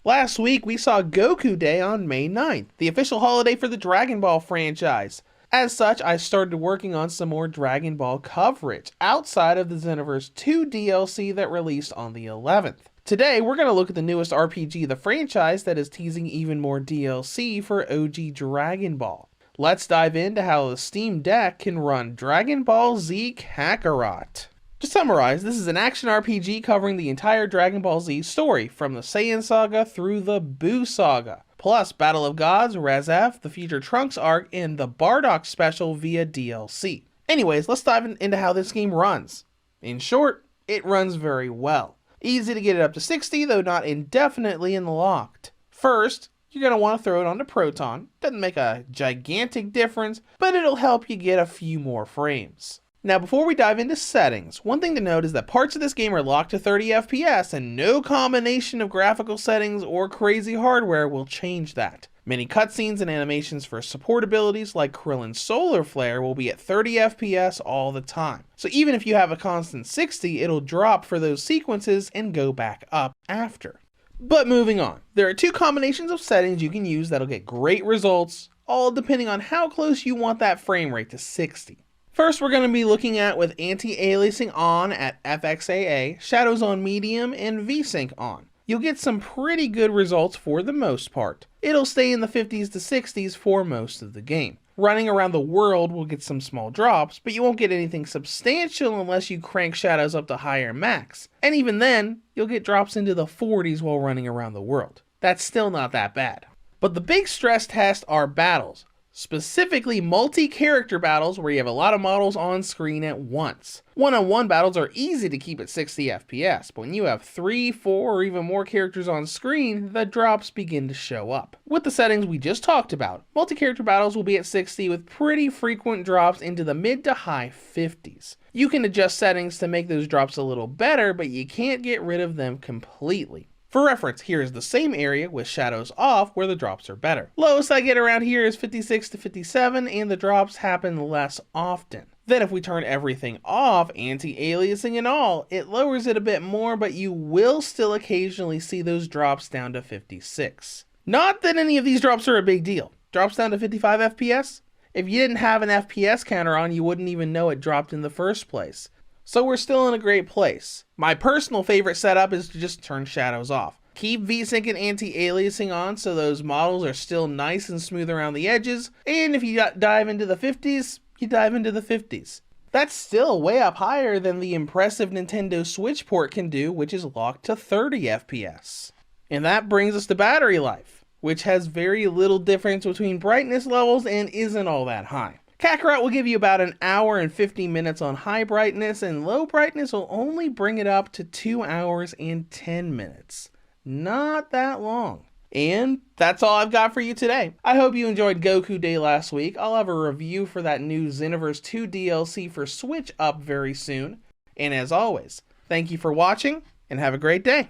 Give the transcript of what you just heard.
Last week, we saw Goku Day on May 9th, the official holiday for the Dragon Ball franchise. As such, I started working on some more Dragon Ball coverage outside of the Xenoverse 2 DLC that released on the 11th. Today, we're going to look at the newest RPG of the franchise that is teasing even more DLC for OG Dragon Ball. Let's dive into how the Steam Deck can run Dragon Ball Z Kakarot. To summarize, this is an action RPG covering the entire Dragon Ball Z story, from the Saiyan Saga through the Buu Saga, plus Battle of Gods, Res F, the Future Trunks arc, and the Bardock special via DLC. Anyways, let's dive into how this game runs. In short, it runs very well. Easy to get it up to 60, though not indefinitely unlocked. First, you're going to want to throw it onto Proton. Doesn't make a gigantic difference, but it'll help you get a few more frames. Now, before we dive into settings, one thing to note is that parts of this game are locked to 30 FPS, and no combination of graphical settings or crazy hardware will change that. Many cutscenes and animations for support abilities like Krillin's Solar Flare will be at 30 FPS all the time. So even if you have a constant 60, it'll drop for those sequences and go back up after. But moving on, there are two combinations of settings you can use that'll get great results, all depending on how close you want that frame rate to 60. First, we're going to be looking at with anti-aliasing on at FXAA, shadows on medium, and VSync on. You'll get some pretty good results for the most part. It'll stay in the 50s to 60s for most of the game. Running around the world will get some small drops, but you won't get anything substantial unless you crank shadows up to higher max. And even then, you'll get drops into the 40s while running around the world. That's still not that bad. But the big stress test are battles. Specifically multi-character battles where you have a lot of models on screen at once. One-on-one battles are easy to keep at 60 FPS, but when you have 3, 4, or even more characters on screen, the drops begin to show up. With the settings we just talked about, multi-character battles will be at 60 with pretty frequent drops into the mid to high 50s. You can adjust settings to make those drops a little better, but you can't get rid of them completely. For reference, here is the same area with shadows off where the drops are better. Lowest I get around here is 56 to 57, and the drops happen less often. Then if we turn everything off, anti-aliasing and all, it lowers it a bit more, but you will still occasionally see those drops down to 56. Not that any of these drops are a big deal. Drops down to 55 FPS? If you didn't have an FPS counter on, you wouldn't even know it dropped in the first place. So we're still in a great place. My personal favorite setup is to just turn shadows off. Keep VSync and anti-aliasing on so those models are still nice and smooth around the edges, and if you dive into the 50s, you dive into the 50s. That's still way up higher than the impressive Nintendo Switch port can do, which is locked to 30 FPS. And that brings us to battery life, which has very little difference between brightness levels and isn't all that high. Kakarot will give you about an hour and 50 minutes on high brightness, and low brightness will only bring it up to 2 hours and 10 minutes. Not that long. And that's all I've got for you today. I hope you enjoyed Goku Day last week. I'll have a review for that new Xenoverse 2 DLC for Switch up very soon. And as always, thank you for watching, and have a great day.